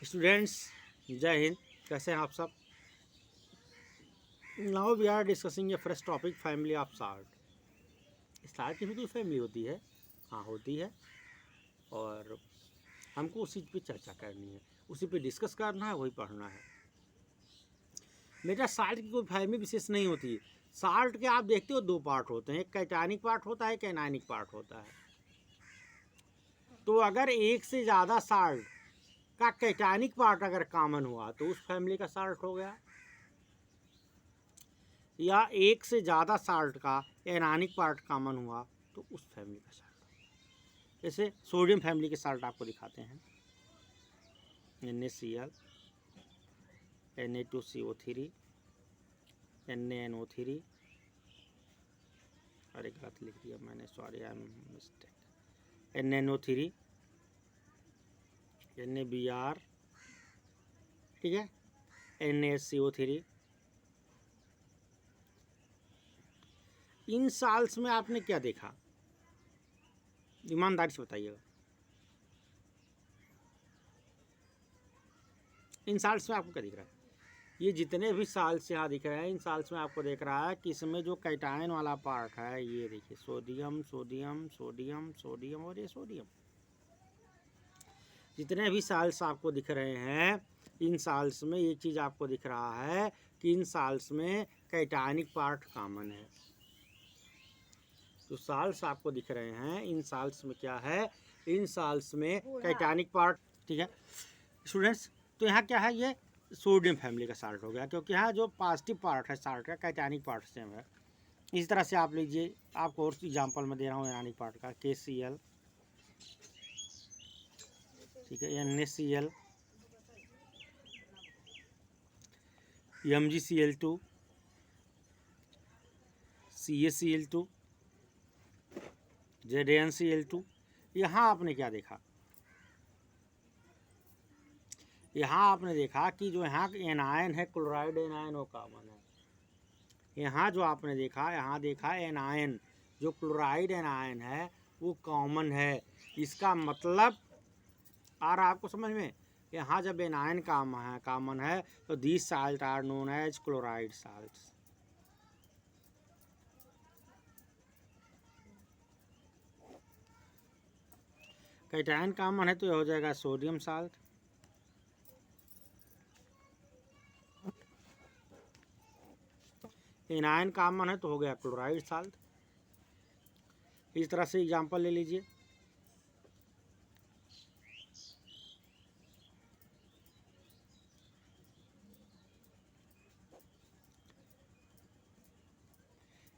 Students, जय हिंद। कैसे हैं आप सब? Now we are discussing a fresh topic, family of salt. Salt की भी कोई फैमिली होती है? हाँ, होती है। और हमको उसी पे चर्चा करनी है, उसी पे डिस्कस करना है, वही पढ़ना है। बेटा, साल्ट की कोई फैमिली विशेष नहीं होती। साल्ट के आप देखते हो दो पार्ट होते हैं, एक कैटायनिक पार्ट होता है, एक एनायनिक पार्ट होता है। तो अगर एक से ज़्यादा साल्ट का कैटायनिक पार्ट अगर कॉमन हुआ तो उस फैमिली का साल्ट हो गया, या एक से ज़्यादा साल्ट का एनायनिक पार्ट कॉमन हुआ तो उस फैमिली का साल्ट हो गया। जैसे सोडियम फैमिली के साल्ट आपको दिखाते हैं, NaCl, Na2CO3, NaNO3, अरे गलत लिख दिया मैंने, sorry, I am mistake, NaNO3, NaBr, ठीक है, NaSCO3। इन साल्ट्स में आपने क्या देखा? ईमानदारी से बताइएगा। इन साल्ट्स में आपको क्या दिख रहा है? ये जितने भी साल्ट्स यहाँ दिख रहे हैं, इन साल्ट्स में आपको देख रहा है कि इसमें जो कैटायन वाला पार्ट है, ये देखिए, सोडियम सोडियम सोडियम सोडियम और ये सोडियम। जितने भी साल्ट्स आपको दिख रहे हैं, इन साल्ट्स में एक चीज़ आपको दिख रहा है कि इन साल्ट्स में कैटायनिक पार्ट कॉमन है। जो साल्ट्स आपको दिख रहे हैं, इन साल्ट्स में क्या है? इन साल्ट्स में कैटायनिक पार्ट, ठीक है स्टूडेंट्स। तो यहाँ क्या है? ये सोडियम फैमिली का साल्ट हो गया, क्योंकि यहाँ जो पॉजिटिव पार्ट है साल्ट का, कैटायनिक पार्ट सेम है। इस तरह से आप लीजिए, आपको और एग्जाम्पल में दे रहा हूँ एनायनिक पार्ट का, KCl, ठीक है, NaCl, MgCl2, CaCl2, ZnCl2। यहाँ आपने क्या देखा? यहाँ आपने देखा कि जो यहाँ एनायन है, क्लोराइड एनायन, वो कॉमन है। यहाँ जो आपने देखा, यहाँ देखा एनायन, जो क्लोराइड एनायन है वो कॉमन है। इसका मतलब आ रहा आपको समझ में? यहाँ जब एनायन कॉमन है तो these salt are known as chloride salts. Cation common है तो यह हो जाएगा सोडियम साल्ट। एनायन कॉमन है तो हो गया क्लोराइड साल्ट। इस तरह से एग्जांपल ले लीजिए।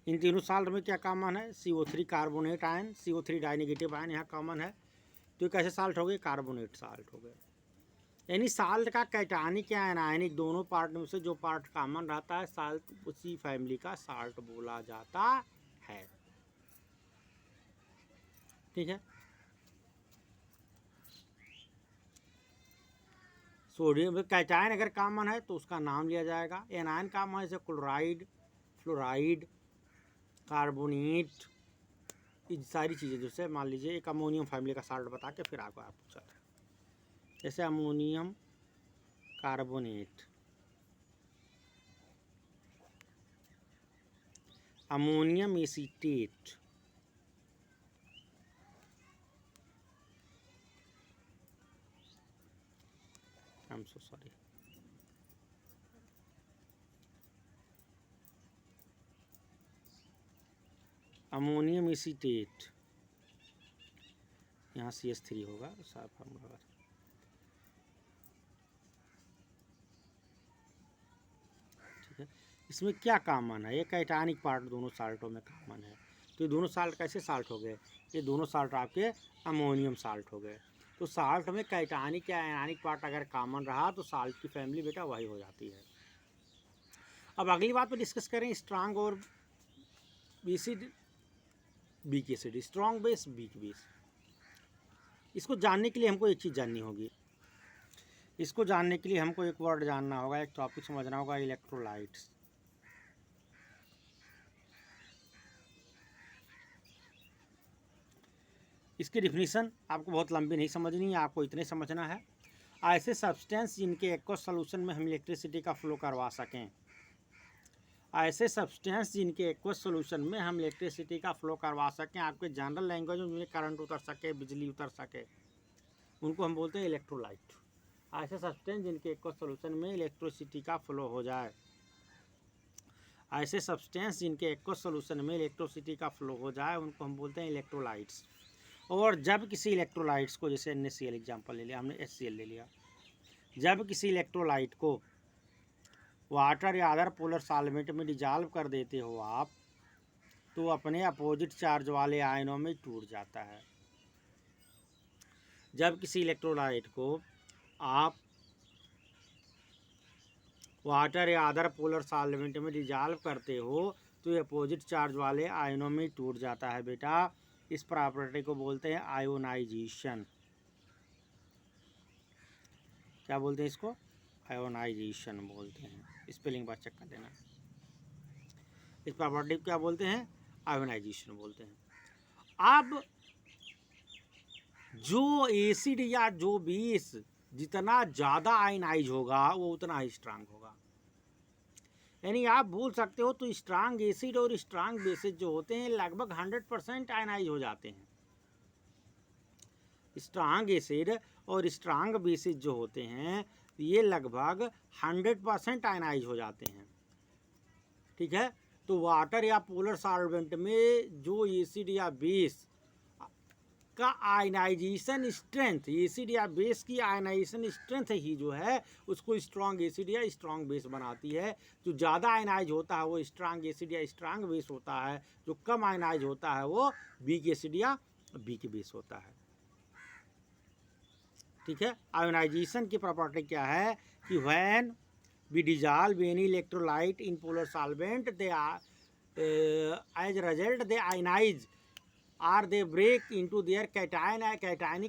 इन तीनों साल्ट में क्या कॉमन है? CO3 carbonate ion, CO3 dinegative ion यहाँ कॉमन है। तो कैसे साल्ट हो गए? कार्बोनेट साल्ट हो गए। यानी साल्ट का कैटायनिक या एनायनिक दोनों पार्ट में से जो पार्ट कॉमन रहता है, साल्ट उसी फैमिली का साल्ट बोला जाता है, ठीक है। सोडियम कैटायन अगर कॉमन है तो उसका नाम लिया जाएगा। एनायन कॉमन है, जैसे क्लोराइड, फ्लोराइड, कार्बोनेट, ये सारी चीज़ें। जैसे मान लीजिए एक अमोनियम फैमिली का साल्ट बता के फिर आपको आप पूछा था, जैसे ammonium carbonate, ammonium acetate, I am so sorry, ammonium acetate, यहाँ CH3 होगा साफ फार्मूला। ठीक है, इसमें क्या कॉमन है? ये कैटायनिक पार्ट दोनों साल्टों में कॉमन है। तो ये दोनों साल्ट कैसे साल्ट हो गए? ये दोनों साल्ट आपके अमोनियम साल्ट हो गए। तो साल्ट में कैटायनिक या आयनिक पार्ट अगर कॉमन रहा तो साल्ट की फैमिली बेटा वही हो जाती है। अब अगली बात पर डिस्कस करें, स्ट्रांग और based, weak acid, strong base, weak base. इसको जानने के लिए हमको एक चीज़ जाननी होगी। इसको जानने के लिए हमको एक वर्ड जानना होगा, एक टॉपिक समझना होगा, इलेक्ट्रोलाइट्स। इसकी डिफिनीसन आपको बहुत लंबी नहीं समझनी है, आपको इतने समझना है। ऐसे सब्सटेंस जिनके एक्वस सॉल्यूशन में हम इलेक्ट्रिसिटी का फ्लो करवा सकें, ऐसे सब्सटेंस जिनके एक्वस सॉल्यूशन में हम इलेक्ट्रिसिटी का फ्लो करवा सकें, आपके जनरल लैंग्वेज में जिनमें करंट उतर सके, बिजली उतर सके, उनको हम बोलते हैं इलेक्ट्रोलाइट। ऐसे सब्सटेंस जिनके एक्वस सॉल्यूशन में इलेक्ट्रिसिटी का फ्लो हो जाए, ऐसे सब्सटेंस जिनके एक्वस सॉल्यूशन में इलेक्ट्रिसिटी का फ्लो हो जाए, उनको हम बोलते हैं इलेक्ट्रोलाइट्स। और जब किसी इलेक्ट्रोलाइट्स को, जैसे NaCl एग्जाम्पल ले लिया हमने, HCl ले लिया, जब किसी इलेक्ट्रोलाइट को वाटर या अदर पोलर सॉल्वेंट में डिजॉल्व कर देते हो आप, तो अपने अपोजिट चार्ज वाले आयनों में टूट जाता है। जब किसी इलेक्ट्रोलाइट को आप वाटर या अदर पोलर सॉल्वेंट में डिजॉल्व करते हो, तो ये अपोजिट चार्ज वाले आयनों में टूट जाता है बेटा। इस प्रॉपर्टी को बोलते हैं आयोनाइजेशन। क्या बोलते हैं इसको? आयोनाइजेशन बोलते हैं। स्पेलिंग बात चेक कर लेना। इस प्रॉपर्टी को क्या बोलते हैं? आयोनाइजेशन बोलते हैं। अब जो एसिड या जो बेस जितना ज़्यादा आयनाइज होगा वो उतना ही स्ट्रांग होगा। यानी आप बोल सकते हो तो स्ट्रांग एसिड और स्ट्रांग बेसिस जो होते हैं लगभग 100% आयनाइज हो जाते हैं। स्ट्रांग एसिड और स्ट्रांग बेसिस जो होते हैं ये लगभग 100% आयनाइज हो जाते हैं। ठीक है, तो वाटर या पोलर सॉल्वेंट में जो एसिड या बेस का आयनाइजेशन स्ट्रेंथ, एसिड या बेस की आयनाइजेशन स्ट्रेंथ ही जो है उसको स्ट्रांग एसिड या स्ट्रांग बेस बनाती है। जो ज़्यादा आयनाइज होता है वो स्ट्रांग एसिड या स्ट्रांग बेस होता है, जो कम आयनाइज होता है वो वीक एसिड या वीक बेस होता है। ठीक है, आयोनाइजेशन की प्रॉपर्टी क्या है कि when we dissolve any electrolyte in polar solvent they as result they ionize or they break into their cationic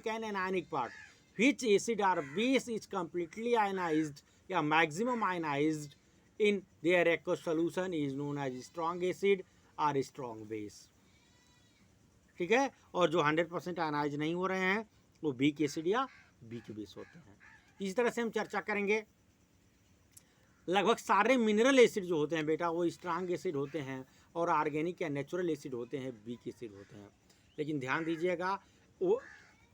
and anionic part, which acid or base is completely ionized या maximum ionized in their aqueous solution is known as strong acid or strong base। ठीक है, और जो 100% ionise नहीं हो रहे हैं वो वीक एसिड या वीक बेस होते हैं। इसी तरह से हम चर्चा करेंगे लगभग सारे मिनरल एसिड जो होते हैं बेटा वो स्ट्रांग एसिड होते हैं और ऑर्गेनिक या नेचुरल एसिड होते हैं वीक एसिड होते हैं। लेकिन ध्यान दीजिएगा वो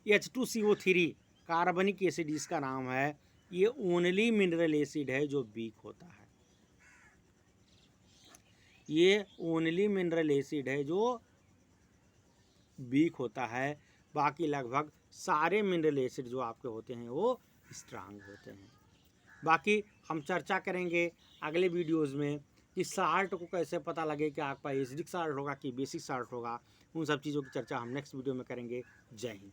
H2CO3 कार्बनिक एसिड इसका नाम है, ये ओनली मिनरल एसिड है जो वीक होता है। ये ओनली मिनरल एसिड है जो वीक होता है, बाकी लगभग सारे मिनरल एसिड जो आपके होते हैं वो स्ट्रांग होते हैं। बाकी हम चर्चा करेंगे अगले वीडियोज़ में कि साल्ट को कैसे पता लगे कि आपका एसिडिक साल्ट होगा कि बेसिक साल्ट होगा। उन सब चीज़ों की चर्चा हम नेक्स्ट वीडियो में करेंगे। जय हिंद।